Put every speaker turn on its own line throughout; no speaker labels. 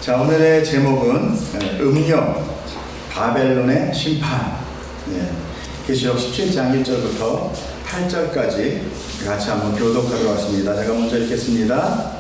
자, 오늘의 제목은 음료, 바벨론의 심판. 계시록 17장 1절부터 8절까지 같이 한번 교독하도록 하겠습니다. 제가 먼저 읽겠습니다.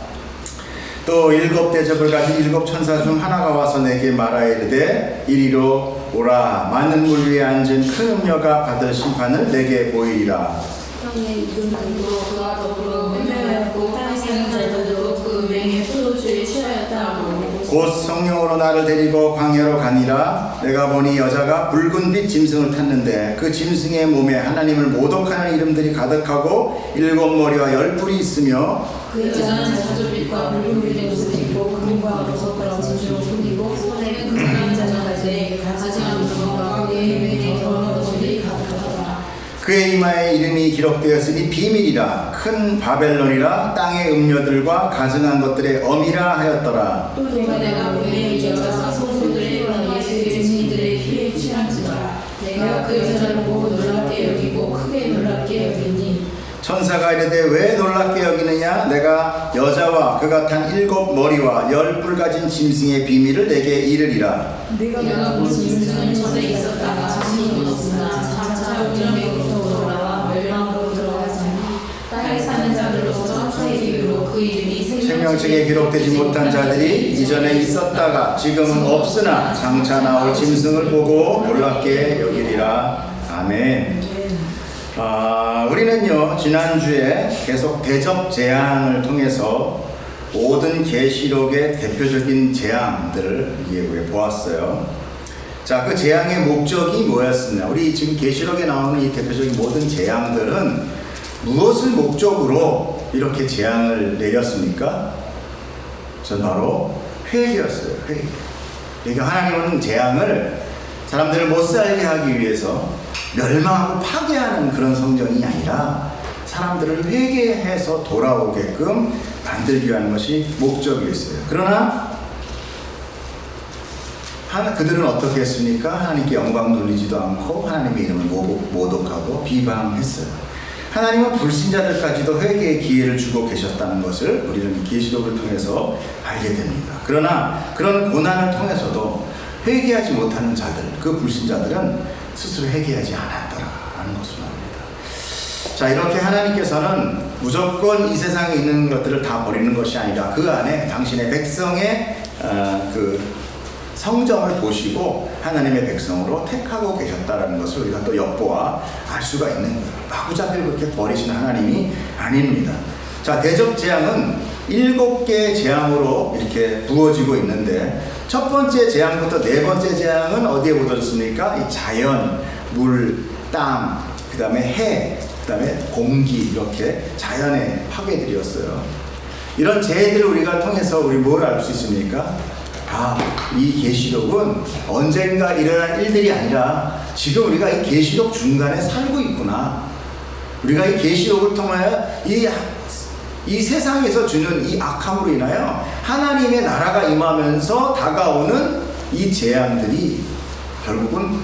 또 일곱 대접을 가진 일곱 천사 중 하나가 와서 내게 말하여 이르되 이리로 오라. 많은 물 위에 앉은 큰 음료가 받을 심판을 내게 보이리라.
땅에 있던 자들도 그와 더불어 맹매하였고 땅에 사는 자들도 그 맹의 포도주에 취하였다 하고
곧 성령으로 나를 데리고 광야로 가니라. 내가 보니 여자가 붉은빛 짐승을 탔는데 그 짐승의 몸에 하나님을 모독하는 이름들이 가득하고 일곱 머리와 열 뿔이 있으며
그 여자는 자주빛과 붉은빛의 옷을 입고 금과 보석과 진주로 꾸미고 손에 그 남자가 가지에 가지한 무덤과 그의 맹에 더러운 옷들이 가득하더라.
그의 이마에 이름이 기록되었으니 비밀이라 큰 바벨론이라 땅의 음료들과 가증한 것들의 어미라 하였더라.
또 내가 보니 이 여자가 성도들의 예수의 증인들의 피에 취한지라. 내가 그 여자를 보고 놀랍게 여기고 크게 놀랍게 여기니
천사가 이르되 왜 놀랍게 여기느냐? 내가 여자와 그가 탄 일곱 머리와 열 뿔 가진 짐승의 비밀을 내게 이르리라.
내가 본 짐승은 전에 있었다가 자신이 없으나 장차 영역으로부터 돌아와 멸망으로 들어가자니 땅에 사는 자들로서 천사의 이유로 그 이름이
생명책에 기록되지 못한 자들이 이전에 있었다가 지금은 없으나 장차 나올 짐승을 보고 놀랍게 여기리라. 아멘. 우리는요 지난주에 계속 대접 재앙을 통해서 모든 계시록의 대표적인 재앙들을 보았어요. 자, 그 재앙의 목적이 뭐였느냐? 우리 지금 계시록에 나오는 이 대표적인 모든 재앙들은 무엇을 목적으로 이렇게 재앙을 내렸습니까? 전 바로 회개였어요. 회개. 그러니까 하나님은 재앙을 사람들을 못 살게 하기 위해서 멸망하고 파괴하는 그런 성전이 아니라 사람들을 회개해서 돌아오게끔 만들기 위한 것이 목적이었어요. 그러나 그들은 어떻게 했습니까? 하나님께 영광 돌리지도 않고 하나님의 이름을 모독하고 비방했어요. 하나님은 불신자들까지도 회개의 기회를 주고 계셨다는 것을 우리는 계시록을 통해서 알게 됩니다. 그러나 그런 고난을 통해서도 회개하지 못하는 자들, 그 불신자들은 스스로 회개하지 않았더라라는 것을 말합니다. 자, 이렇게 하나님께서는 무조건 이 세상에 있는 것들을 다 버리는 것이 아니라 그 안에 당신의 백성의 그 성정을 보시고 하나님의 백성으로 택하고 계셨다라는 것을 우리가 또 엿보아 알 수가 있는 거예요. 마구잡이로 그렇게 버리시는 하나님이 아닙니다. 자, 대접 재앙은 7개의 재앙으로 이렇게 부어지고 있는데 첫 번째 재앙부터 네 번째 재앙은 어디에 묻어졌습니까? 이 자연, 물, 땅, 그 다음에 해, 그 다음에 공기, 이렇게 자연의 파괴들이었어요. 이런 재해들을 우리가 통해서 우리 뭘 알 수 있습니까? 이 계시록은 언젠가 일어날 일들이 아니라 지금 우리가 이 계시록 중간에 살고 있구나. 우리가 이 계시록을 통하여 이 세상에서 주는 이 악함으로 인하여 하나님의 나라가 임하면서 다가오는 이 재앙들이 결국은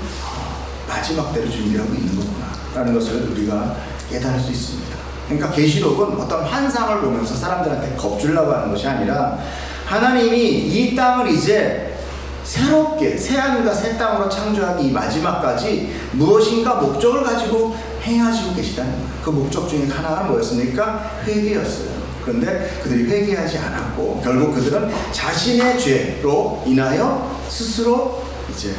마지막 때를 준비하고 있는 거구나 라는 것을 우리가 깨달을 수 있습니다. 그러니까 계시록은 어떤 환상을 보면서 사람들한테 겁주려고 하는 것이 아니라 하나님이 이 땅을 이제 새롭게 새하늘과 새 땅으로 창조하기 이 마지막까지 무엇인가 목적을 가지고 행하시고 계시다는 거예요. 그 목적 중에 하나가 뭐였습니까? 회개였어요. 그런데 그들이 회개하지 않았고 결국 그들은 자신의 죄로 인하여 스스로 이제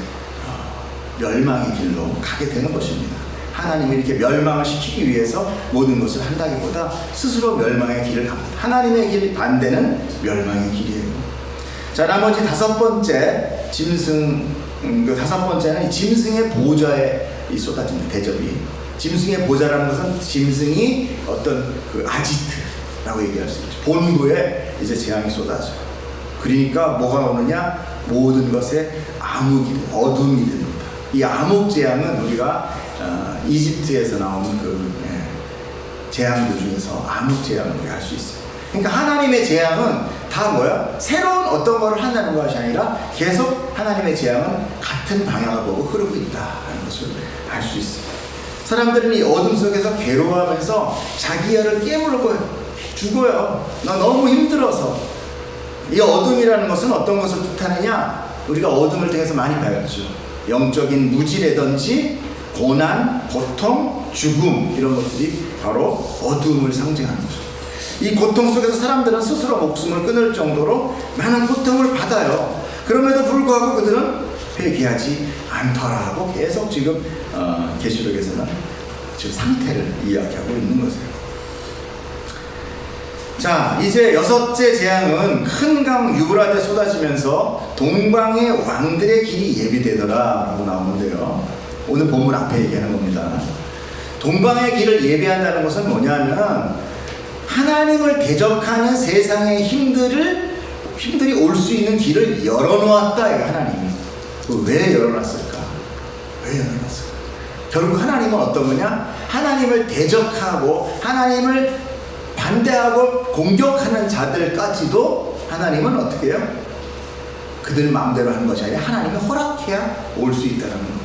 멸망의 길로 가게 되는 것입니다. 하나님이 이렇게 멸망을 시키기 위해서 모든 것을 한다기보다 스스로 멸망의 길을 갑니다. 하나님의 길 반대는 멸망의 길이에요. 자, 나머지 다섯 번째 짐승, 그 다섯 번째는 짐승의 보좌에 쏟아집니다. 대접이. 짐승의 보좌라는 것은 짐승이 어떤 그 아지트라고 얘기할 수 있죠. 본부에 이제 재앙이 쏟아져요. 그러니까 뭐가 오느냐? 모든 것에 암흑이, 어둠이 됩니다. 이 암흑 재앙은 우리가 이집트에서 나오는 그 재앙들 중에서 암흑 재앙을 우리가 알 수 있어요. 그러니까 하나님의 재앙은 다 뭐야? 새로운 어떤 거를 한다는 것이 아니라 계속 하나님의 재앙은 같은 방향을 보고 흐르고 있다는 것을 알 수 있어요. 사람들은 이 어둠 속에서 괴로워하면서 자기 열을 깨물고 죽어요. 나 너무 힘들어서. 이 어둠이라는 것은 어떤 것을 뜻하느냐? 우리가 어둠을 통해서 많이 배웠죠. 영적인 무지라든지 고난, 고통, 죽음 이런 것들이 바로 어둠을 상징하는 거죠. 이 고통 속에서 사람들은 스스로 목숨을 끊을 정도로 많은 고통을 받아요. 그럼에도 불구하고 그들은 회개하지 않더라고 계속 지금 계시록에서는 지금 상태를 이야기하고 있는 거죠. 자, 이제 여섯째 재앙은 큰 강 유브라데 쏟아지면서 동방의 왕들의 길이 예비되더라 라고 나오는데요. 오늘 본문 앞에 얘기하는 겁니다. 동방의 길을 예비한다는 것은 뭐냐면 하나님을 대적하는 세상의 힘들이 올 수 있는 길을 열어놓았다. 하나님이 왜 열어놨을까? 왜 열어놨을까? 결국 하나님은 어떤 거냐? 하나님을 대적하고 하나님을 반대하고 공격하는 자들까지도 하나님은 어떻게 해요? 그들 마음대로 하는 것이 아니라 하나님이 허락해야 올 수 있다는 거예요.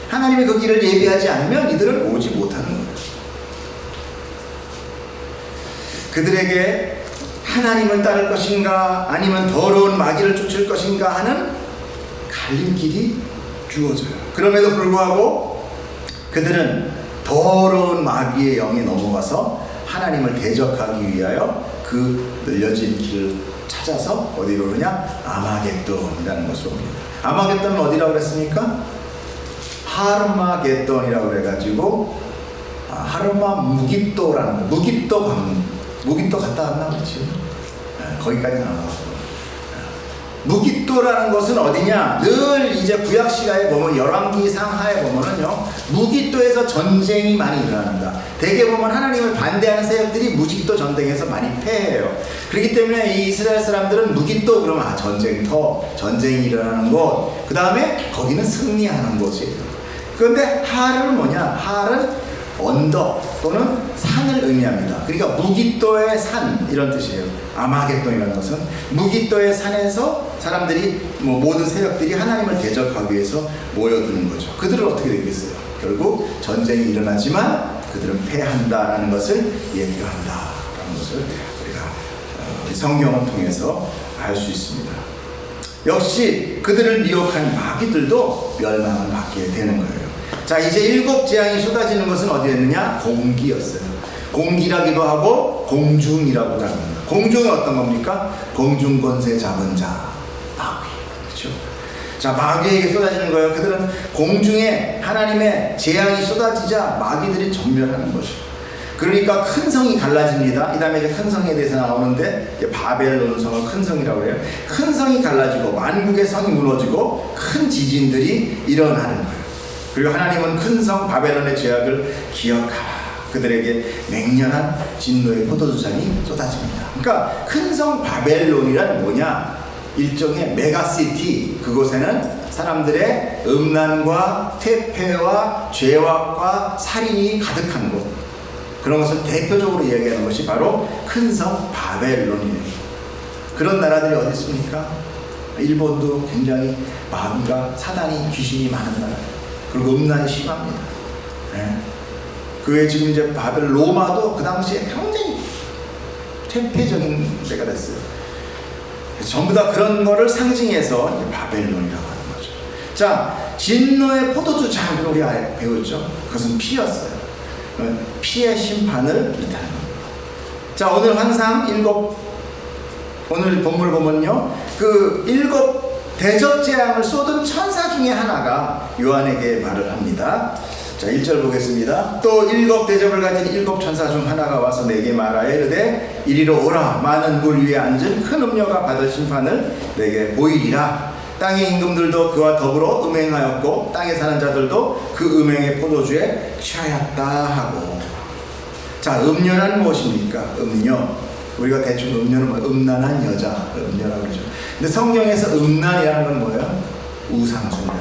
하나님이 그 길을 예비하지 않으면 이들은 오지 못하는 거예요. 그들에게 하나님을 따를 것인가 아니면 더러운 마귀를 쫓을 것인가 하는 갈림길이 주어져요. 그럼에도 불구하고 그들은 더러운 마귀의 영에 넘어가서 하나님을 대적하기 위하여 그 늘려진 길을 찾아서 어디로 오느냐? 아마겟돈이라는 것으로 옵니다. 아마겟돈은 어디라고 그랬습니까? 하르마겟돈이라고 그래가지고 하르마 무깃도라는 거. 무깃도 갔다 왔나? 그렇지? 거기까지 나와서 무깃도라는 것은 어디냐? 늘 이제 구약 시가에 보면 열왕기 상하에 보면은요 무깃도에서 전쟁이 많이 일어납니다. 대개 보면 하나님을 반대하는 세력들이 무깃도 전쟁에서 많이 패해요. 그렇기 때문에 이 이스라엘 사람들은 무깃도 그러면 전쟁터, 전쟁이 일어나는 곳, 그 다음에 거기는 승리하는 곳이에요. 그런데 할은 뭐냐? 할은 언덕 또는 산을 의미합니다. 그러니까 무깃도의 산 이런 뜻이에요. 아마겟돈이라는 것은 무깃도의 산에서 사람들이 모든 세력들이 하나님을 대적하기 위해서 모여드는 거죠. 그들은 어떻게 되겠어요? 결국 전쟁이 일어나지만 그들은 패한다라는 것을 예표한다라는 것을 우리가 성경을 통해서 알 수 있습니다. 역시 그들을 미혹한 마귀들도 멸망을 받게 되는 거예요. 자, 이제 일곱 재앙이 쏟아지는 것은 어디였느냐? 공기였어요. 공기라기도 하고 공중이라고 합니다. 공중은 어떤 겁니까? 공중 권세 잡은 자, 마귀. 그렇죠? 자, 마귀에게 쏟아지는 거예요. 그들은 공중에 하나님의 재앙이 쏟아지자 마귀들이 전멸하는 거죠. 그러니까 큰 성이 갈라집니다. 이 다음에 이제 큰 성에 대해서 나오는데 바벨론 성을 큰 성이라고 해요. 큰 성이 갈라지고 만국의 성이 무너지고 큰 지진들이 일어나는 거예요. 그리고 하나님은 큰 성 바벨론의 죄악을 기억하라. 그들에게 맹렬한 진노의 포도주잔이 쏟아집니다. 그러니까 큰 성 바벨론이란 뭐냐? 일종의 메가시티. 그곳에는 사람들의 음란과 퇴폐와 죄악과 살인이 가득한 곳. 그런 것을 대표적으로 이야기하는 것이 바로 큰 성 바벨론이에요. 그런 나라들이 어디 있습니까? 일본도 굉장히 마귀가 사단이 귀신이 많은 나라예요. 그리고 음란이 심합니다. 네. 그 외에 지금 이제 로마도 그 당시에 굉장히 퇴폐적인 데가 됐어요. 전부 다 그런 거를 상징해서 이제 바벨론이라고 하는 거죠. 자, 진노의 포도주 잔을 우리 배웠죠. 그것은 피였어요. 피의 심판을 뜻하는 겁니다. 자, 오늘 항상 오늘 본문을 보면요, 그 일곱 대접 재앙을 쏟은 천사 중에 하나가 요한에게 말을 합니다. 자, 1절 보겠습니다. 또 일곱 대접을 가진 일곱 천사 중 하나가 와서 내게 말하여 이르되 이리로 오라. 많은 물 위에 앉은 큰 음녀가 받을 심판을 내게 보이리라. 땅의 임금들도 그와 더불어 음행하였고 땅에 사는 자들도 그 음행의 포도주에 취하였다 하고. 자, 음녀란 무엇입니까? 음녀. 우리가 대충 음녀는 뭐 음란한 여자, 음녀라고 그러죠. 근데 성경에서 음란이라는 건 뭐예요? 우상숭배.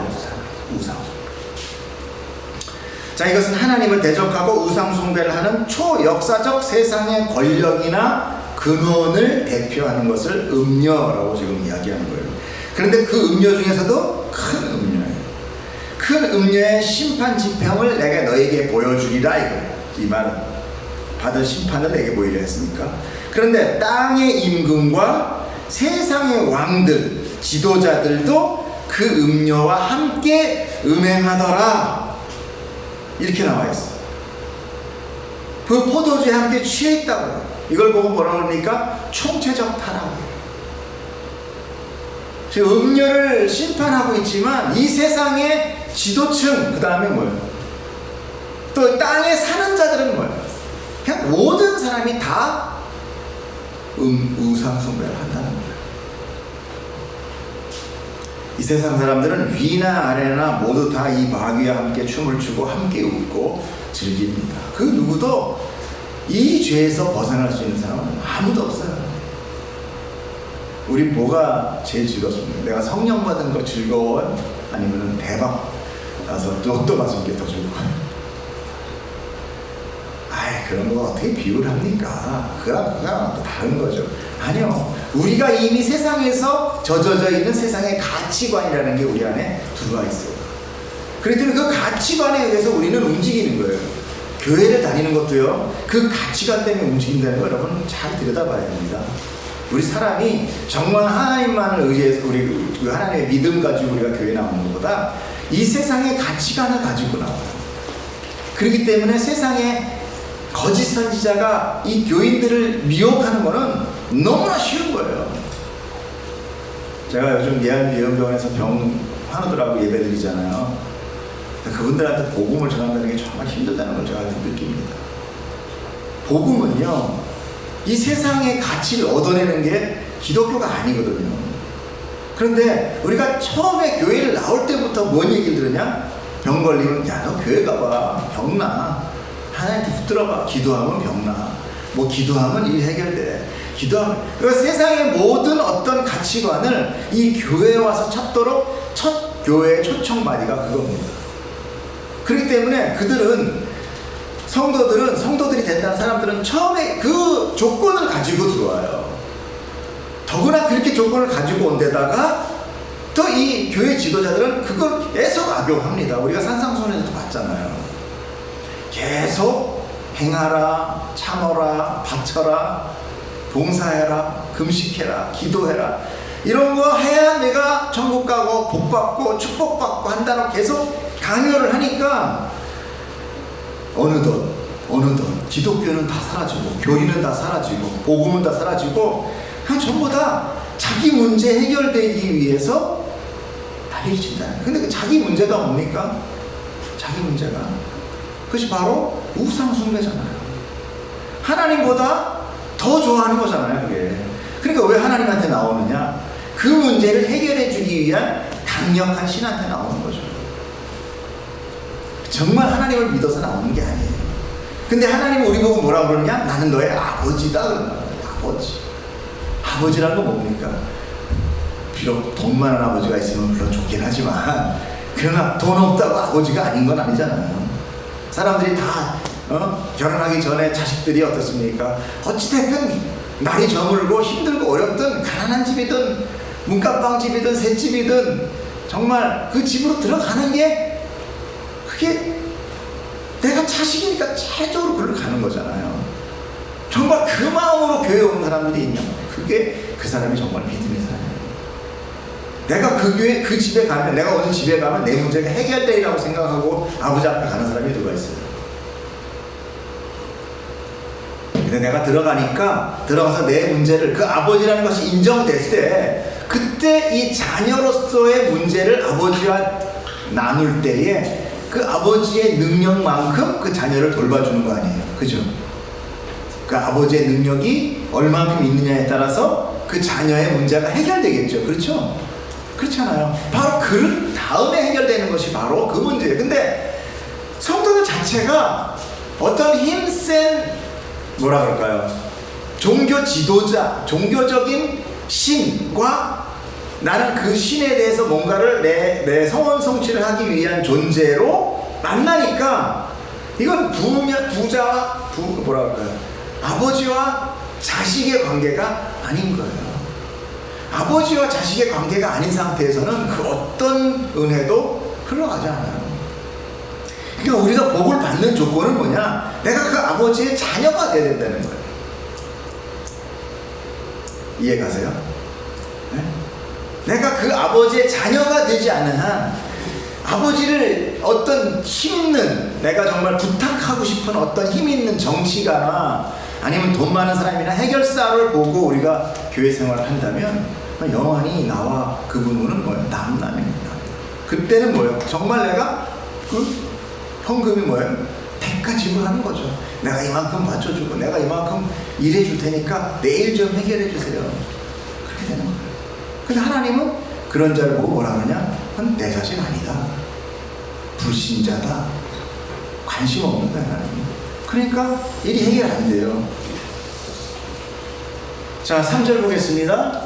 자, 이것은 하나님을 대적하고 우상숭배를 하는 초역사적 세상의 권력이나 근원을 대표하는 것을 음녀라고 지금 이야기하는 거예요. 그런데 그 음녀 중에서도 큰 음녀예요. 큰 음녀의 심판 지평을 내가 너에게 보여주리라 이거예요. 이 말은 받을 심판을 내게 보이려 했으니까. 그런데 땅의 임금과 세상의 왕들, 지도자들도 그 음료와 함께 음행하더라. 이렇게 나와 있어요. 그 포도주에 함께 취했다고요. 이걸 보고 뭐라 그러니까 총체적 타락이에요. 지금 음료를 심판하고 있지만 이 세상의 지도층, 그 다음에 뭐예요? 또 땅에 사는 자들은 뭐예요? 그냥 모든 사람이 다 우상 숭배를 한다는 거예요. 이 세상 사람들은 위나 아래나 모두 다 이 마귀와 함께 춤을 추고 함께 웃고 즐깁니다. 그 누구도 이 죄에서 벗어날 수 있는 사람은 아무도 없어요. 우리 뭐가 제일 즐겁습니까? 내가 성령 받은 거 즐거워요? 아니면 대박 나서 로또 맞은 게 더 즐거워요? 아이, 그런 거 어떻게 비유를 합니까? 그거랑 또 다른 거죠. 아니요. 우리가 이미 세상에서 젖어져 있는 세상의 가치관이라는 게 우리 안에 들어와 있어요. 그렇기 때문에 그 가치관에 의해서 우리는 움직이는 거예요. 교회를 다니는 것도요, 그 가치관 때문에 움직인다는 거 여러분 잘 들여다봐야 됩니다. 우리 사람이 정말 하나님만을 의지해서 우리 그 하나님의 믿음 가지고 우리가 교회 나오는 것보다 이 세상의 가치관을 가지고 나와요. 그렇기 때문에 세상에 거짓 선지자가 이 교인들을 미혹하는 것은 너무나 쉬운 거예요. 제가 요즘 예언병원에서 병 환우들하고 예배드리잖아요. 그분들한테 복음을 전한다는 게 정말 힘들다는 걸 제가 느낍니다. 복음은요, 이 세상의 가치를 얻어내는 게 기독교가 아니거든요. 그런데 우리가 처음에 교회를 나올 때부터 뭔 얘기를 들으냐? 병 걸리면, 야, 너 교회 가봐. 병 나. 하나님한테 붙들어봐. 기도하면 병나. 뭐 기도하면 일 해결돼. 기도하면. 그래서 세상의 모든 어떤 가치관을 이 교회에 와서 찾도록 첫 교회의 초청마디가 그겁니다. 그렇기 때문에 그들은, 성도들이 된다는 사람들은 처음에 그 조건을 가지고 들어와요. 더구나 그렇게 조건을 가지고 온 데다가 또 이 교회 지도자들은 그걸 계속 악용합니다. 우리가 산상수훈에서도 봤잖아요. 계속 행하라, 참어라, 바쳐라, 봉사해라, 금식해라, 기도해라, 이런 거 해야 내가 천국 가고 복받고 축복받고 한다고 계속 강요를 하니까 어느덧 기독교는 다 사라지고 교리는 다 사라지고 복음은 다 사라지고 그냥 전부 다 자기 문제 해결되기 위해서 다리를 친다는 거예요. 근데 그 자기 문제가 뭡니까? 자기 문제가 그것이 바로 우상 숭배잖아요. 하나님보다 더 좋아하는 거잖아요, 그게. 그러니까 왜 하나님한테 나오느냐? 그 문제를 해결해 주기 위한 강력한 신한테 나오는 거죠. 정말 하나님을 믿어서 나오는 게 아니에요. 근데 하나님은 우리 보고 뭐라고 그러냐? 나는 너의 아버지다 그런다. 아버지. 아버지라는 건 뭡니까? 비록 돈 많은 아버지가 있으면 물론 좋긴 하지만, 그러나 돈 없다고 아버지가 아닌 건 아니잖아요. 사람들이 다 결혼하기 전에 자식들이 어떻습니까? 어찌됐든 날이 저물고 힘들고 어렵든 가난한 집이든 문간방 집이든 셋집이든 정말 그 집으로 들어가는 게 그게 내가 자식이니까 최적으로 그걸 가는 거잖아요. 정말 그 마음으로 교회에 오는 사람들이 있냐? 그게 그 사람이 정말 믿음의 사람이에요. 내가 그 교회, 그 집에 가면, 내가 어느 집에 가면 내 문제가 해결되리라고 생각하고 아버지 앞에 가는 사람이 누가 있어요? 근데 내가 들어가서 내 문제를, 그 아버지라는 것이 인정됐을 때, 그때 이 자녀로서의 문제를 아버지와 나눌 때에 그 아버지의 능력만큼 그 자녀를 돌봐주는 거 아니에요. 그죠? 그 아버지의 능력이 얼마만큼 있느냐에 따라서 그 자녀의 문제가 해결되겠죠. 그렇죠? 그렇잖아요. 바로 그 다음에 해결되는 것이 바로 그 문제예요. 근데 성도들 자체가 어떤 힘센, 뭐라 그럴까요? 종교 지도자, 종교적인 신과 나는 그 신에 대해서 뭔가를 내 성원 성취를 하기 위한 존재로 만나니까 이건 부자와 뭐라 그럴까요? 아버지와 자식의 관계가 아닌 거예요. 아버지와 자식의 관계가 아닌 상태에서는 그 어떤 은혜도 흘러가지 않아요. 그러니까 우리가 복을 받는 조건은 뭐냐? 내가 그 아버지의 자녀가 돼야 된다는 거예요. 이해 가세요? 내가 그 아버지의 자녀가 되지 않는 한 아버지를 어떤 힘 있는, 내가 정말 부탁하고 싶은 어떤 힘 있는 정치가나 아니면 돈 많은 사람이나 해결사를 보고 우리가 교회 생활을 한다면 영원히 나와 그분은 뭐예요? 남남입니다. 그때는 뭐예요? 정말 내가 그 현금이 뭐예요? 대가 지불하는 거죠. 내가 이만큼 받쳐주고 내가 이만큼 일해줄 테니까 내일 좀 해결해 주세요. 그렇게 되는 거예요. 근데 하나님은 그런 자를 보고 뭐라 하느냐? 그건 내 자식 아니다. 불신자다. 관심 없는 거야, 하나님. 그러니까 일이 해결 안 돼요. 자, 3절 보겠습니다.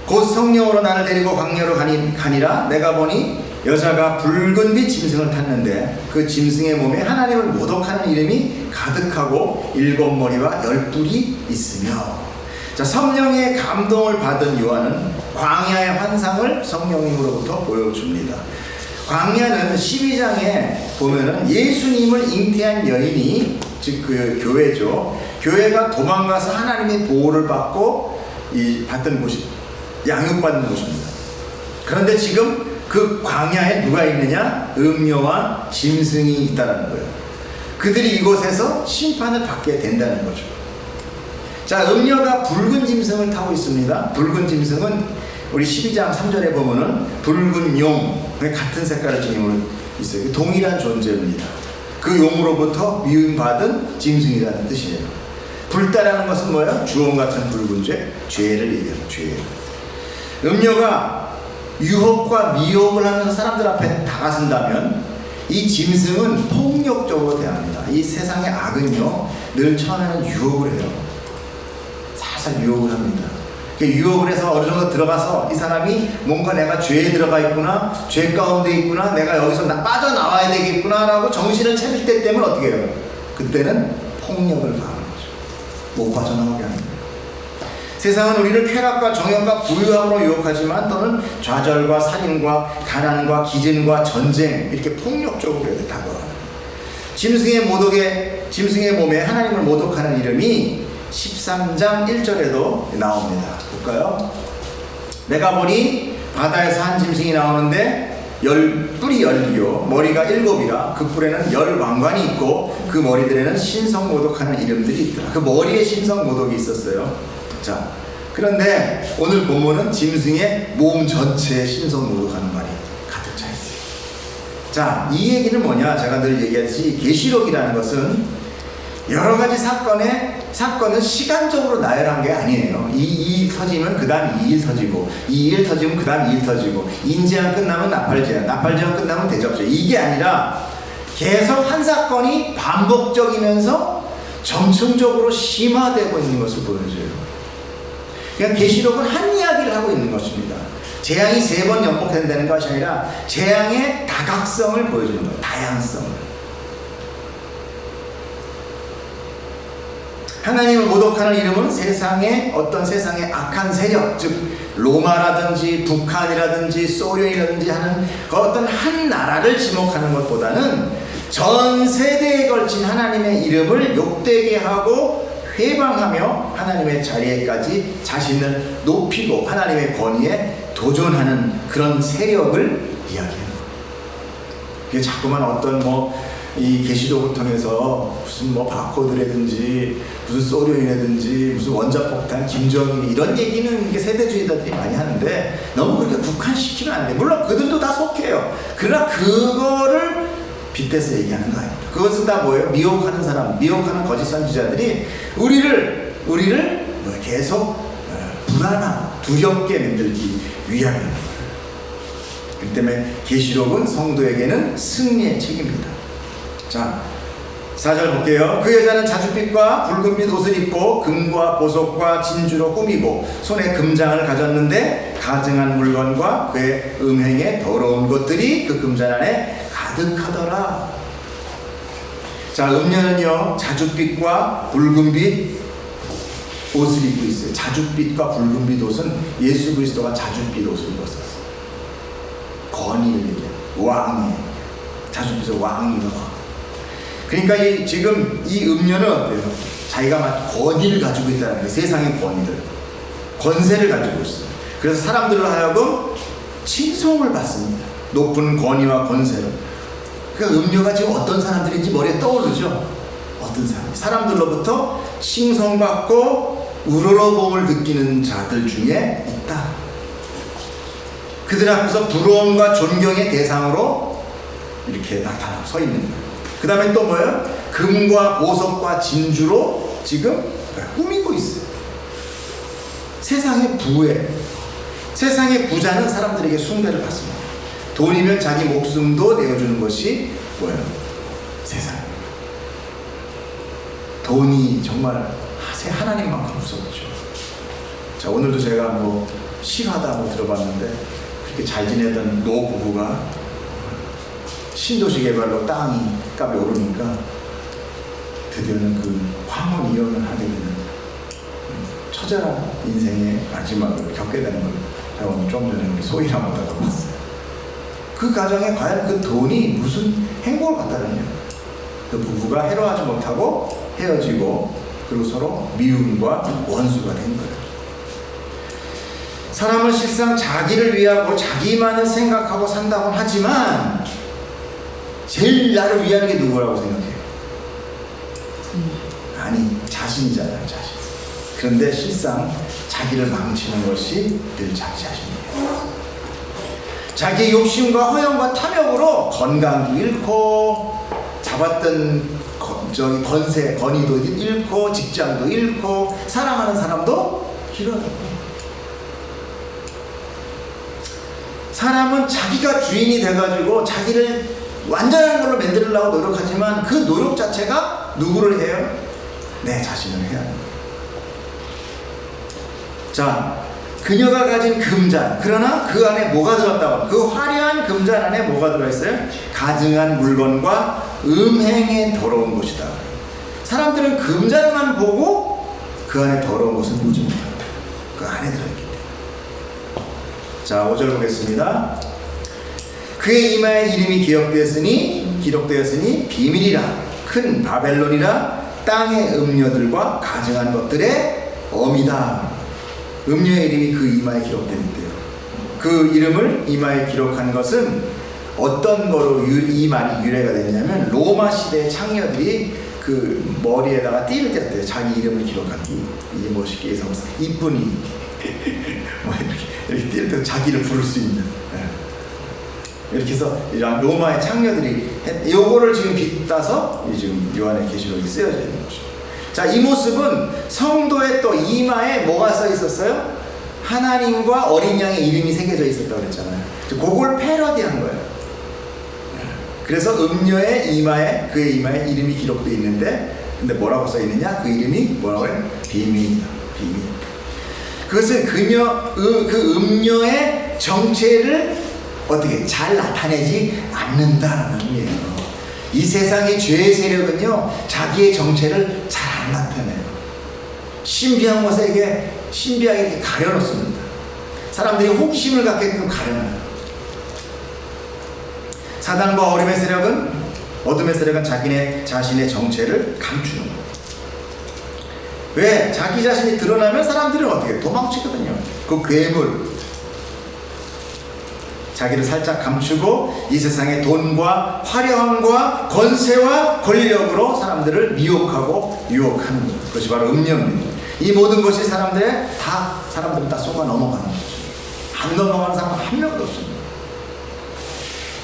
곧 성령으로 나를 데리고 광야로 가니라. 내가 보니 여자가 붉은빛 짐승을 탔는데 그 짐승의 몸에 하나님을 모독하는 이름이 가득하고 7머리와 10뿔이 있으며. 자, 성령의 감동을 받은 요한은 광야의 환상을 성령님으로부터 보여줍니다. 광야는 12장에 보면은 예수님을 잉태한 여인이, 즉 그 교회죠. 교회가 도망가서 하나님의 보호를 받고 받던 곳이, 양육받는 곳입니다. 그런데 지금 그 광야에 누가 있느냐? 음녀와 짐승이 있다는 거예요. 그들이 이곳에서 심판을 받게 된다는 거죠. 자, 음녀가 붉은 짐승을 타고 있습니다. 붉은 짐승은 우리 12장 3절에 보면은 붉은 용, 같은 색깔을 지니고 있어요. 동일한 존재입니다. 그 용으로부터 미움받은 짐승이라는 뜻이에요. 불다라는 것은 뭐예요? 주홍 같은 붉은 죄, 죄를 얘기해요. 죄. 음녀가 유혹과 미혹을 하면서 사람들 앞에 다가선다면 이 짐승은 폭력적으로 대합니다. 이 세상의 악은요, 늘 처음에는 유혹을 해요. 살살 유혹을 합니다. 유혹을 해서 어느 정도 들어가서 이 사람이 뭔가 내가 죄에 들어가 있구나, 죄 가운데 있구나, 내가 여기서 빠져나와야 되겠구나 라고 정신을 차릴 때 되면 어떻게 해요? 그때는 폭력을 가하는 거죠. 못 빠져나오게 하는 거예요. 세상은 우리를 쾌락과 정욕과 부유함으로 유혹하지만 또는 좌절과 살인과 가난과 기진과 전쟁, 이렇게 폭력적으로 다가와요. 짐승의 몸에 하나님을 모독하는 이름이 13장 1절에도 나옵니다. 볼까요? 내가 보니 바다에서 한 짐승이 나오는데 뿔이 10개요 머리가 7이라 그 뿔에는 10왕관이 있고 그 머리들에는 신성모독하는 이름들이 있더라. 그 머리에 신성모독이 있었어요. 자, 그런데 오늘 본문은 짐승의 몸 전체에 신성모독하는 말이 가득 차 있어요. 자, 이 얘기는 뭐냐? 제가 늘 얘기하듯이 계시록이라는 것은 여러 가지 사건은 시간적으로 나열한 게 아니에요. 이 일 터지면 그 다음 이 일 터지고, 이 일 터지면 그 다음 이 일 터지고, 인재한 끝나면 나팔제한, 나팔제한 끝나면 대접제. 이게 아니라 계속 한 사건이 반복적이면서 점층적으로 심화되고 있는 것을 보여줘요. 그냥 계시록은 한 이야기를 하고 있는 것입니다. 재앙이 3번 연복된다는 것이 아니라 재앙의 다각성을 보여주는 거예요. 다양성을. 하나님을 모독하는 이름은 세상의 악한 세력, 즉 로마라든지 북한이라든지 소련이라든지 하는 그 어떤 한 나라를 지목하는 것보다는 전 세대에 걸친 하나님의 이름을 욕되게 하고 회방하며 하나님의 자리에까지 자신을 높이고 하나님의 권위에 도전하는 그런 세력을 이야기하는 거예요. 그게 자꾸만 어떤 이 계시록을 통해서 무슨 바코드라든지 무슨 소련이라든지 무슨 원자폭탄, 김정일 이런 얘기는 이게 세대주의자들이 많이 하는데 너무 그렇게 국한시키면 안 돼. 물론 그들도 다 속해요. 그러나 그거를 빗대서 얘기하는 거 아닙니다. 그것은 다 뭐예요? 미혹하는 사람, 미혹하는 거짓 선지자들이 우리를 계속 불안하고 두렵게 만들기 위함입니다. 그렇기 때문에 계시록은 성도에게는 승리의 책입니다. 자, 4절 볼게요. 그 여자는 자줏빛과 붉은빛 옷을 입고 금과 보석과 진주로 꾸미고 손에 금장을 가졌는데 가증한 물건과 그의 음행에 더러운 것들이 그 금잔 안에 가득하더라. 자, 음녀는요 자줏빛과 붉은빛 옷을 입고 있어요. 자줏빛과 붉은빛 옷은 예수 그리스도가 자줏빛 옷을 입었었어요. 권위를 얘기해요. 왕이 자줏빛의 왕이더라. 그러니까 지금 이 음녀는 어때요? 자기가 막 권위를 가지고 있다는 거예요. 세상의 권위들, 권세를 가지고 있어요. 그래서 사람들로 하여금 칭송을 받습니다. 높은 권위와 권세로. 그 음료가 지금 어떤 사람들인지 머리에 떠오르죠. 어떤 사람들로부터 칭송받고 우러러봄을 느끼는 자들 중에 있다. 그들 앞에서 부러움과 존경의 대상으로 이렇게 나타나고 서 있는 거예요. 그 다음에 또 뭐예요? 금과 보석과 진주로 지금 꾸미고 있어요. 세상의 부에, 세상의 부자는 사람들에게 숭배를 받습니다. 돈이면 자기 목숨도 내어주는 것이 뭐예요? 세상. 돈이 정말 하나님만큼 무섭죠. 자, 오늘도 제가 뭐 실화다 뭐 들어봤는데 그렇게 잘 지내던 노 부부가 신도시 개발로 땅이 값이 오르니까 드디어는 그 황혼 이혼을 하게 되는 처절한 인생의 마지막을 겪게 되는 걸 제가 오늘 좀 전에 우리 소희랑 보다가 봤어요. 그 가정에 과연 그 돈이 무슨 행복을 갖다 줬냐. 그 부부가 해로하지 못하고 헤어지고 그리고 서로 미움과 원수가 된 거예요. 사람은 실상 자기를 위하고 자기만을 생각하고 산다고 하지만 제일 나를 위하는 게 누구라고 생각해요? 아니, 자신이잖아요, 자신. 그런데 실상 자기를 망치는 것이 늘 자기 자신이에요. 자기의 욕심과 허영과 탐욕으로 건강도 잃고 잡았던 권세, 권위도 잃고 직장도 잃고 사랑하는 사람도 길어졌고. 사람은 자기가 주인이 돼가지고 자기를 완전한 걸로 만들려고 노력하지만 그 노력 자체가 누구를 해요? 내 자신을 해야 합니다. 자, 그녀가 가진 금잔, 그러나 그 안에 뭐가 들었다고? 그 화려한 금잔 안에 뭐가 들어있어요? 가증한 물건과 음행에 더러운 것이다. 사람들은 금잔만 보고 그 안에 더러운 것은 보지 못한다. 그 안에 들어있기 때문에. 자, 5절 보겠습니다. 그의 이마에 이름이 기록되었으니 비밀이라, 큰 바벨론이라, 땅의 음녀들과 가증한 것들의 어미다. 음녀의 이름이 그 이마에 기록되어 있대요. 그 이름을 이마에 기록한 것은 어떤 거로 이 말이 유래가 됐냐면 로마 시대의 창녀들이 그 머리에다가 띠를 뗐대요. 자기 이름을 기록하기. 이게 멋있게 해서 이쁜이 뭐 이렇게 띠를 떼서 자기를 부를 수 있는. 이렇게 해서 로마의 창녀들이 요거를 지금 빗따서 지금 요한의 계시록이 쓰여져 있는 거죠. 자, 이 모습은 성도의 또 이마에 뭐가 써 있었어요? 하나님과 어린 양의 이름이 새겨져 있었다고 그랬잖아요. 그걸 패러디한 거예요. 그래서 음녀의 이마에, 그의 이마에 이름이 기록되어 있는데, 근데 뭐라고 써 있느냐? 그 이름이 뭐라고 해요? 비밀이다. 비밀. 그것은 그 음녀의 정체를 어떻게 잘 나타내지 않는다라는 의미예요. 이 세상의 죄의 세력은요, 자기의 정체를 잘 안 나타내요. 신비한 것에게 신비하게 이렇게 가려놓습니다. 사람들이 호기심을 갖게끔 가려놔요. 사단과 어둠의 세력은 자기네 자신의 정체를 감추는 거예요. 왜? 자기 자신이 드러나면 사람들은 어떻게 도망치거든요. 그 괴물. 자기를 살짝 감추고 이 세상의 돈과 화려함과 권세와 권력으로 사람들을 미혹하고 유혹하는 것. 그것이 바로 음녀입니다. 이 모든 것이 사람들은 다 속아 넘어가는 거죠. 안 넘어가는 사람 한 명도 없습니다.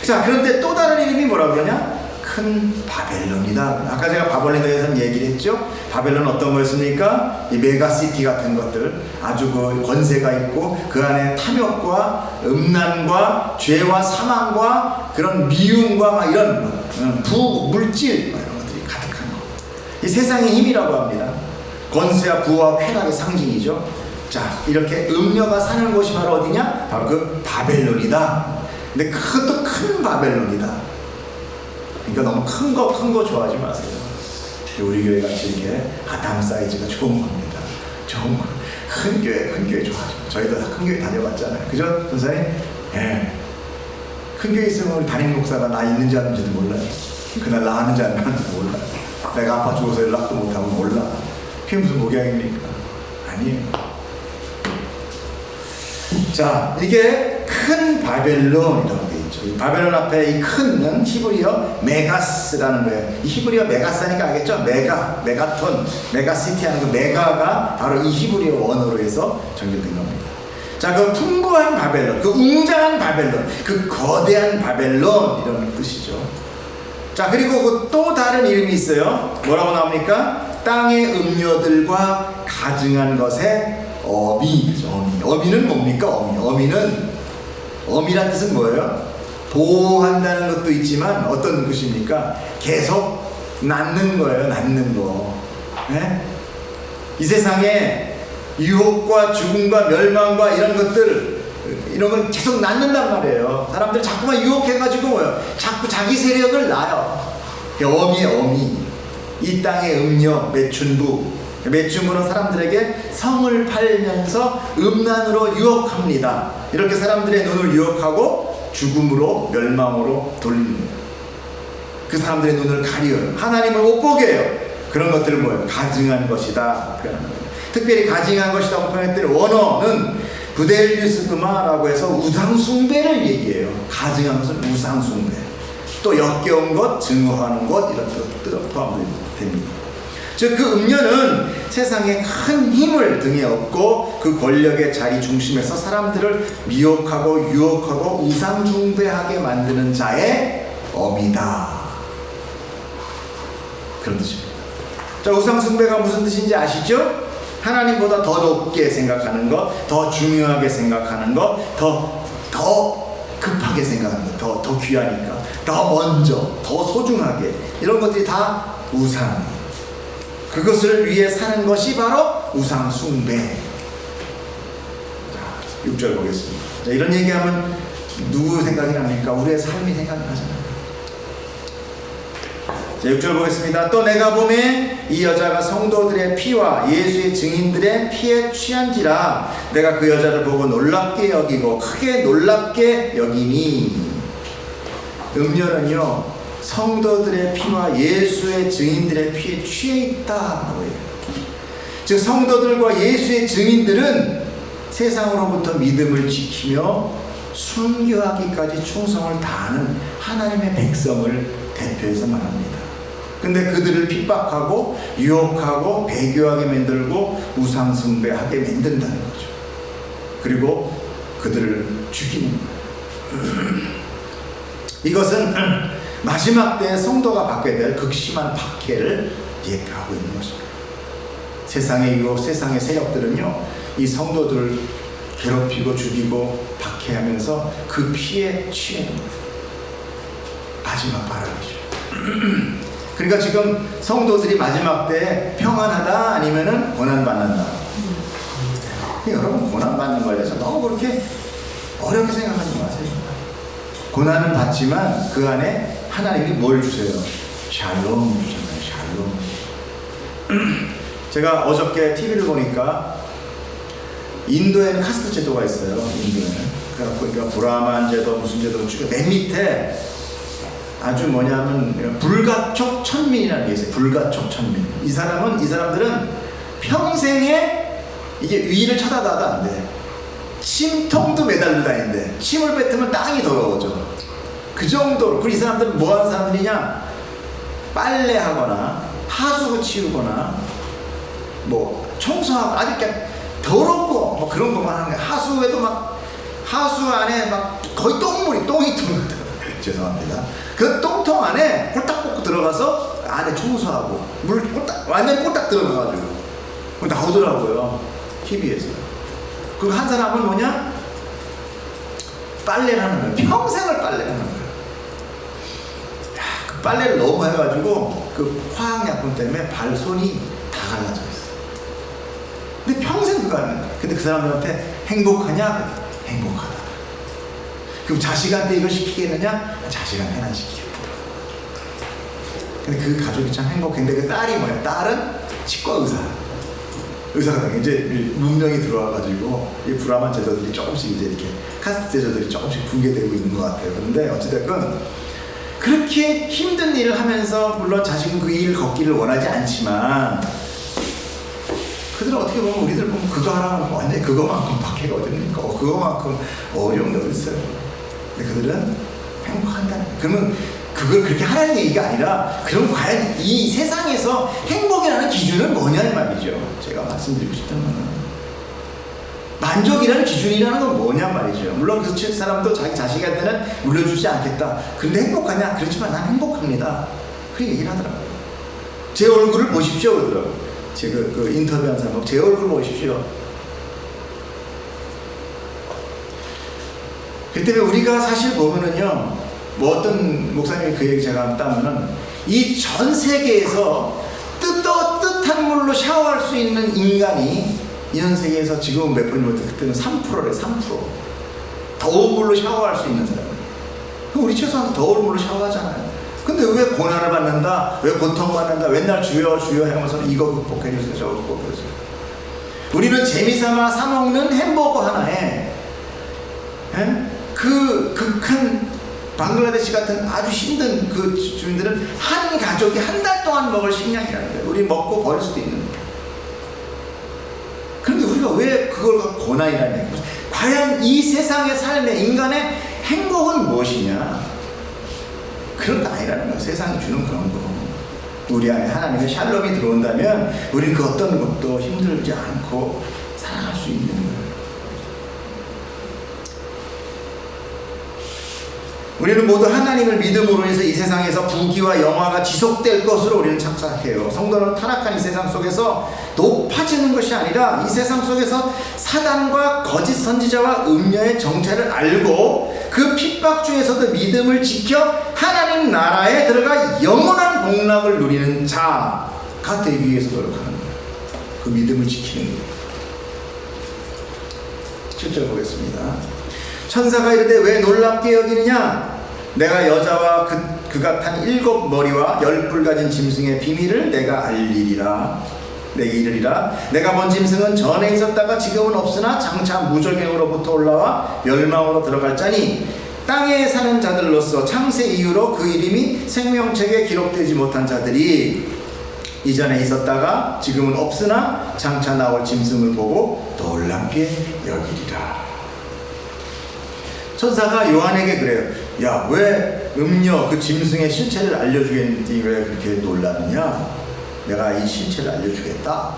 자, 그런데 또 다른 이름이 뭐라고 그러냐? 큰 바벨론이다. 아까 제가 바벨론에 대해서 얘기를 했죠. 바벨론은 어떤 거였습니까? 이 메가시티 같은 것들, 아주 그 권세가 있고 그 안에 탐욕과 음란과 죄와 사망과 그런 미움과 막 이런 물질 이런 것들이 가득한 거. 이 세상의 힘이라고 합니다. 권세와 부와 쾌락의 상징이죠. 자, 이렇게 음녀가 사는 곳이 바로 어디냐? 바로 그 바벨론이다. 근데 그것도 큰 바벨론이다. 그러니까 너무 큰 거 좋아하지 마세요. 우리 교회 같이 이렇게 아담 사이즈가 좋은 겁니다. 좋은 거. 큰 교회 좋아하죠. 저희도 다 큰 교회 다녀봤잖아요. 그죠? 선생님? 예. 큰 교회 있으면 우리 담임 목사가 나 있는지 안 있는지도 몰라요. 그날 나왔는지 안 나왔는지도 몰라요. 내가 아파 죽어서 연락도 못하고 몰라. 그게 무슨 목양입니까? 아니에요. 자, 이게 큰 바벨론이라고 되어 있죠. 이 바벨론 앞에 이 큰은 히브리어 메가스라는 거예요. 이 히브리어 메가스 하니까 알겠죠? 메가톤, 메가시티 하는 그 메가가 바로 이 히브리어 원어로 해서 정렬된 겁니다. 자, 그 풍부한 바벨론, 그 웅장한 바벨론, 그 거대한 바벨론 이런 뜻이죠. 자, 그리고 그 또 다른 이름이 있어요. 뭐라고 나옵니까? 땅의 음료들과 가증한 것의 어미죠. 어미는 뭡니까? 어미란 뜻은 뭐예요? 보호한다는 것도 있지만 어떤 것입니까? 계속 낳는 거예요. 낳는 거. 네? 이 세상에 유혹과 죽음과 멸망과 이런 것들, 이런 걸 계속 낳는단 말이에요. 사람들 자꾸만 유혹해가지고 뭐예요? 자꾸 자기 세력을 낳아요. 어미의 어미. 이 땅의 음녀, 매춘부는 사람들에게 성을 팔면서 음란으로 유혹합니다. 이렇게 사람들의 눈을 유혹하고 죽음으로, 멸망으로 돌립니다. 그 사람들의 눈을 가려요. 하나님을 못 보게 해요. 그런 것들을 뭐예요? 가증한 것이다 표현하는 거예요. 특별히 가증한 것이라고 표현했더니 원어는 부델리스그마라고 해서 우상숭배를 얘기해요. 가증한 것은 우상숭배. 또 역겨운 것, 증오하는 것 이런 것들 포함됩니다. 즉 그 음녀는 세상에 큰 힘을 등에 업고 그 권력의 자리 중심에서 사람들을 미혹하고 유혹하고 우상숭배하게 만드는 자의 어미다. 그런 뜻입니다. 자, 우상숭배가 무슨 뜻인지 아시죠? 하나님보다 더 높게 생각하는 것, 더 중요하게 생각하는 것, 더 급하게 생각하는 것, 더 귀하니까, 더 먼저, 더 소중하게, 이런 것들이 다 우상. 그것을 위해 사는 것이 바로 우상숭배. 자, 6절 보겠습니다. 자, 이런 얘기하면 누구 생각이 납니까? 우리의 삶이 생각이 나잖아요. 자, 6절 보겠습니다. 또 내가 보매 이 여자가 성도들의 피와 예수의 증인들의 피에 취한지라 내가 그 여자를 보고 놀랍게 여기고 크게 놀랍게 여기니. 음녀는요, 성도들의 피와 예수의 증인들의 피에 취해 있다라고 해요. 즉 성도들과 예수의 증인들은 세상으로부터 믿음을 지키며 순교하기까지 충성을 다하는 하나님의 백성을 대표해서 말합니다. 근데 그들을 핍박하고 유혹하고 배교하게 만들고 우상숭배하게 만든다는 거죠. 그리고 그들을 죽이는 거예요. 이것은 마지막 때에 성도가 받게 될 극심한 박해를 예표하고 있는 것입니다. 세상의 유혹, 세상의 세력들은요, 이 성도들을 괴롭히고 죽이고 박해하면서 그 피에 취해 있는 거예요. 마지막 바람이죠. 그러니까 지금 성도들이 마지막 때에 평안하다 아니면은 고난받는다. 여러분, 고난받는 거에 대해서 너무 그렇게 어렵게 생각하지 마세요. 고난은 받지만 그 안에 하나님이 뭘 주세요? 샬롬 주잖아요. 샬롬. 제가 어저께 TV를 보니까 인도에는 카스트 제도가 있어요. 인도에는. 그러니까 브라만 제도, 무슨 제도 중에 맨 밑에 아주 뭐냐면 불가촉 천민이라는 게 있어요. 불가촉 천민. 이 사람들은 평생에 이게 위를 쳐다봐도 안 돼. 침통도 매달려 다니는데 침을 뱉으면 땅이 더러워져. 그 정도로. 그리고 이 사람들은 뭐 하는 사람들이냐? 빨래하거나 하수구 치우거나 뭐 청소하고 아주 이렇게 더럽고 뭐 그런 것만 하는 거야. 하수에도 막 하수 안에 막 거의 똥이 죄송합니다. 그 똥통 안에 홀딱 뽑고 들어가서 안에 청소하고 물 완전히 꼴딱 들어가가지고 나오더라고요. TV에서. 그리고 한 사람은 뭐냐? 빨래를 하는 거예요. 평생을 빨래를 하는 거예요. 그 빨래를 너무 해가지고 그 화학약품 때문에 손이 다 갈라져 있어요. 근데 평생 그거 하는 거예요. 근데 그 사람들한테 행복하냐? 행복하다. 그럼 자식한테 이걸 시키겠느냐? 자식한테는 안 시키겠다. 근데 그 가족이 참 행복했는데 그 딸이 뭐예요? 딸은 치과 의사가 이제 문명이 들어와가지고 이 브라만 제도들이 조금씩 이제 이렇게 카스트 제도들이 조금씩 붕괴되고 있는 것 같아요. 그런데 어찌됐건 그렇게 힘든 일을 하면서 물론 자식은 그 일 걷기를 원하지 않지만 그들은 어떻게 보면 우리들 보면 그거 하라면 완전히 그거만큼 박해가 어딥니까? 그거만큼 어려운 게 어디 있어요? 근데 그들은 행복한다. 그러면 그걸 그렇게 하라는 얘기가 아니라 그럼 과연 이 세상에서 행복이라는 기준은 뭐냐는 말이죠. 제가 말씀드리고 싶은 거는 만족이라는 기준이라는 건 뭐냐 말이죠. 물론 그 사람도 자기 자식한테는 물려주지 않겠다. 근데 행복하냐? 그렇지만 난 행복합니다. 그렇게 얘기를 하더라고요. 제 얼굴을 보십시오 그러더라고요. 제가 그 인터뷰한 사람 제 얼굴 보십시오. 그 때문에 우리가 사실 보면은요, 뭐 어떤 목사님이 그 얘기 제가 따면은 이 전 세계에서 뜨뜻한 물로 샤워할 수 있는 인간이 이 전 세계에서 지금은 몇 프로인지 그때는 3%래. 3%. 더운 물로 샤워할 수 있는 사람. 우리 최소한 더운 물로 샤워하잖아요. 근데 왜 고난을 받는다, 왜 고통받는다, 맨날 주여 주여 하면서 이거 극복해주세요, 저거 극복해주세요. 우리는 재미삼아 사먹는 햄버거 하나에 그 극한 방글라데시 같은 아주 힘든 그 주민들은 한 가족이 한 달 동안 먹을 식량이라는 거예요. 우리 먹고 버릴 수도 있는 거예요. 그런데 우리가 왜 그걸 갖고 고난이라는 얘기예요? 과연 이 세상의 삶의 인간의 행복은 무엇이냐? 그런 거 아니라는 거예요. 세상이 주는 그런 거. 우리 안에 하나님의 샬롬이 들어온다면 우리는 그 어떤 것도 힘들지 않고 살아갈 수 있는 거예요. 우리는 모두 하나님을 믿음으로 해서 이 세상에서 부귀와 영화가 지속될 것으로 우리는 착각해요. 성도는 타락한 이 세상 속에서 높아지는 것이 아니라 이 세상 속에서 사단과 거짓 선지자와 음녀의 정체를 알고 그 핍박 중에서도 믿음을 지켜 하나님 나라에 들어가 영원한 복락을 누리는 자가 되기 위해서 노력하는 거예요. 그 믿음을 지키는 거예요. 7절 보겠습니다. 천사가 이르되 왜 놀랍게 여기느냐? 내가 여자와 그가 탄 7 머리와 10뿔 가진 짐승의 비밀을 내가 알리리라. 내게 이르리라. 내가 본 짐승은 전에 있었다가 지금은 없으나 장차 무저갱으로부터 올라와 멸망으로 들어갈 자니 땅에 사는 자들로서 창세 이후로 그 이름이 생명책에 기록되지 못한 자들이 이전에 있었다가 지금은 없으나 장차 나올 짐승을 보고 놀랍게 여기리라. 천사가 요한에게 그래요. 야, 왜 음녀 그 짐승의 실체를 알려주겠는지 왜 그렇게 놀라느냐? 내가 이 실체를 알려주겠다.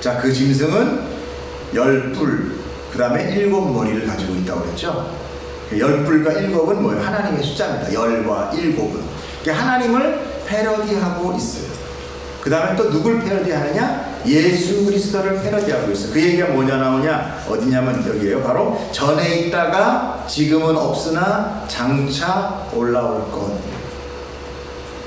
자, 그 짐승은 10뿔, 그 다음에 7 머리를 가지고 있다고 그랬죠. 10뿔과 7은 뭐예요? 하나님의 숫자입니다. 10과 7은. 하나님을 패러디하고 있어요. 그 다음에 또 누굴 패러디하느냐? 예수 그리스도를 패러디하고 있어요. 그 얘기가 뭐냐 나오냐? 어디냐면 여기에요. 바로 전에 있다가 지금은 없으나 장차 올라올 것.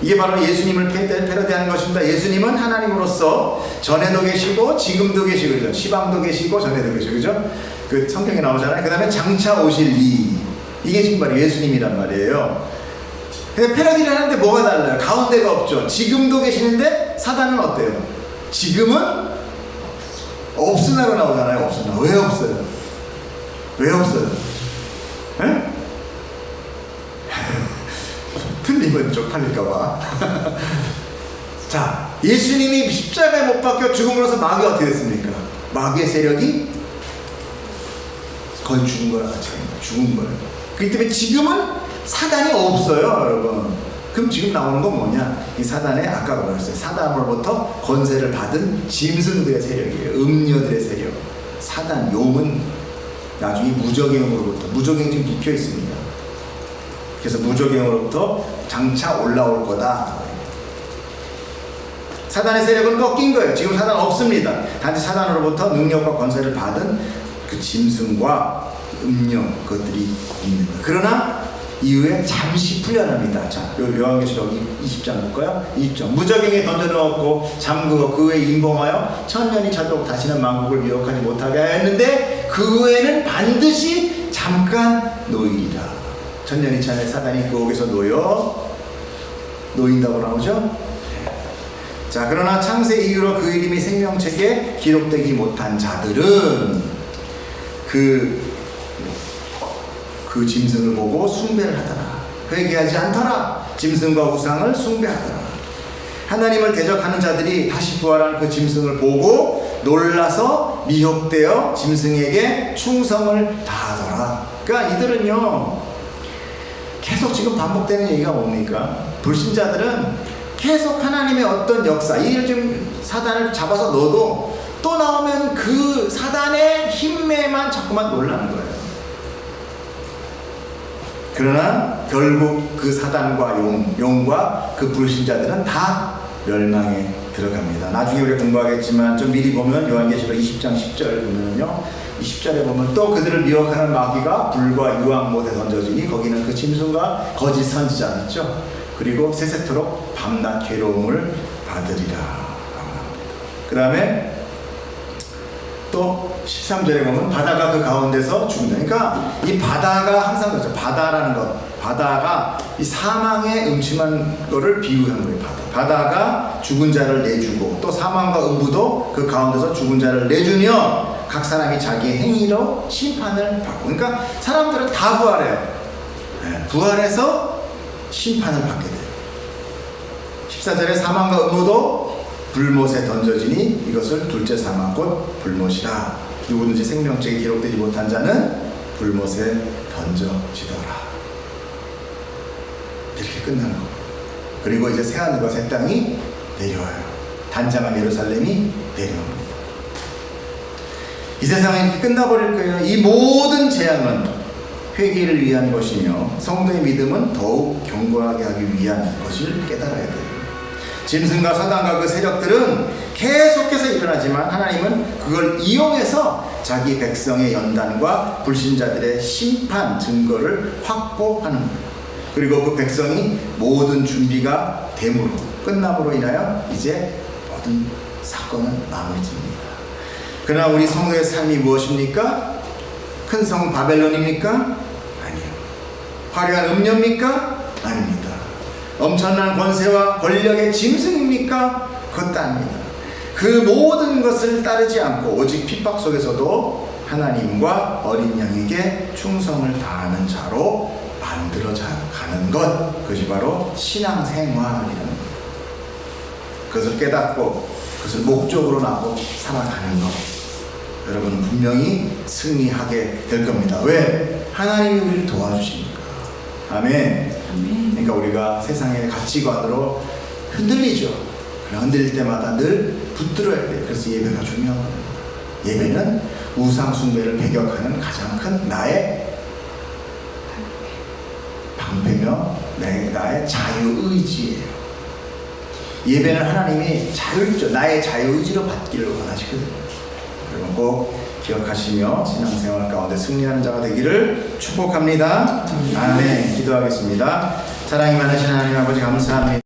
이게 바로 예수님을 패러디하는 것입니다. 예수님은 하나님으로서 전에도 계시고 지금도 계시고 그죠? 시방도 계시고 전에도 계시고 그죠? 그 성경에 나오잖아요. 그 다음에 장차 오실 이. 이게 지금 바로 예수님이란 말이에요. 근데 패러디를 하는데 뭐가 달라요? 가운데가 없죠. 지금도 계시는데 사단은 어때요? 지금은 없으나로 나오잖아요. 없으나. 왜 없어요? 왜 없어요? 에? 틀리면 쪽팔릴까봐. 자, 예수님이 십자가에 못 박혀 죽음으로써 마귀가 어떻게 됐습니까? 마귀의 세력이 거의 죽은 거랑 같이 죽은 거예요. 그렇기 때문에 지금은 사단이 없어요, 여러분. 그럼 지금 나오는 건 뭐냐? 이 사단의 아까 말했어요. 사단으로부터 권세를 받은 짐승들의 세력이에요. 음녀들의 세력. 사단, 용은 나중에 무저갱으로부터, 무저갱이 지금 눕혀 있습니다. 그래서 무저갱으로부터 장차 올라올 거다. 사단의 세력은 꺾인 거예요. 지금 사단 없습니다. 단지 사단으로부터 능력과 권세를 받은 그 짐승과 음녀 그것들이 있는 거예요. 그러나 이후에 잠시 풀려납니다. 자, 요한계시록 20장 볼까요? 20장. 무저갱에 던져넣었고 잠그고 그 후에 임봉하여 천년이 차도록 다시는 만국을 미혹하지 못하게 하였는데 그 후에는 반드시 잠깐 놓이리라. 천년이 차에 사단이 그 옥에서 놓인다고 나오죠? 자, 그러나 창세 이후로 그 이름이 생명책에 기록되지 못한 자들은 그 짐승을 보고 숭배를 하더라. 회개하지 않더라. 짐승과 우상을 숭배하더라. 하나님을 대적하는 자들이 다시 부활한 그 짐승을 보고 놀라서 미혹되어 짐승에게 충성을 다하더라. 그러니까 이들은요, 계속 지금 반복되는 얘기가 뭡니까? 불신자들은 계속 하나님의 어떤 역사, 이 좀 사단을 잡아서 넣어도 또 나오면 그 사단의 힘에만 자꾸만 놀라는 거예요. 그러나 결국 그 사단과 용과 그 불신자들은 다 멸망에 들어갑니다. 나중에 우리가 공부하겠지만 좀 미리 보면 요한계시록 20장 10절 보면요, 20절에 보면 또 그들을 미혹하는 마귀가 불과 유황 못에 던져지니 거기는 그 짐승과 거짓 선지자 있죠. 그리고 세세토록 밤낮 괴로움을 받으리라. 그 다음에 또 13절에 보면 바다가 그 가운데서 죽는다. 그러니까 이 바다가 항상 그렇죠. 바다라는 것, 바다가 이 사망의 음침한 거를 비유한 거예요. 바다가 죽은 자를 내주고 또 사망과 음부도 그 가운데서 죽은 자를 내주며 각 사람이 자기의 행위로 심판을 받고. 그러니까 사람들은 다 부활해요. 부활해서 심판을 받게 돼요. 14절에 사망과 음부도 불못에 던져지니 이것을 둘째 사망 곧 불못이라. 누구든지 생명책에 기록되지 못한 자는 불못에 던져지더라. 이렇게 끝나는 겁니다. 그리고 이제 새하늘과 새 땅이 내려와요. 단장한 예루살렘이 내려옵니다. 이 세상은 이렇게 끝나버릴 거예요. 이 모든 재앙은 회개를 위한 것이며 성도의 믿음은 더욱 견고하게 하기 위한 것을 깨달아야 돼요. 짐승과 사단과 그 세력들은 계속해서 일어나지만 하나님은 그걸 이용해서 자기 백성의 연단과 불신자들의 심판 증거를 확보하는 거예요. 그리고 그 백성이 모든 준비가 됨으로, 끝남으로 인하여 이제 모든 사건은 마무리됩니다. 그러나 우리 성도의 삶이 무엇입니까? 큰 성 바벨론입니까? 아니요. 화려한 음료입니까? 아닙니다. 엄청난 권세와 권력의 짐승입니까? 그것도 아닙니다. 그 모든 것을 따르지 않고 오직 핍박 속에서도 하나님과 어린 양에게 충성을 다하는 자로 만들어져 가는 것, 그것이 바로 신앙생활이라는 것. 그것을 깨닫고 그것을 목적으로 나고 살아가는 것, 여러분은 분명히 승리하게 될 겁니다. 왜? 하나님이 우리를 도와주시니까. 아멘. 그러니까 우리가 세상의 가치관으로 흔들리죠. 흔들릴 때마다 늘 붙들어야 돼요. 그래서 예배가 중요합니다. 예배는 우상 숭배를 배격하는 가장 큰 나의 방패며 나의 자유의지예요. 예배는 하나님이 자유의지로, 나의 자유의지로 받기를 원하시거든요. 여러분 꼭 기억하시며 신앙생활 가운데 승리하는 자가 되기를 축복합니다. 아멘. 기도하겠습니다. 사랑이 많으신 하나님 아버지 감사합니다.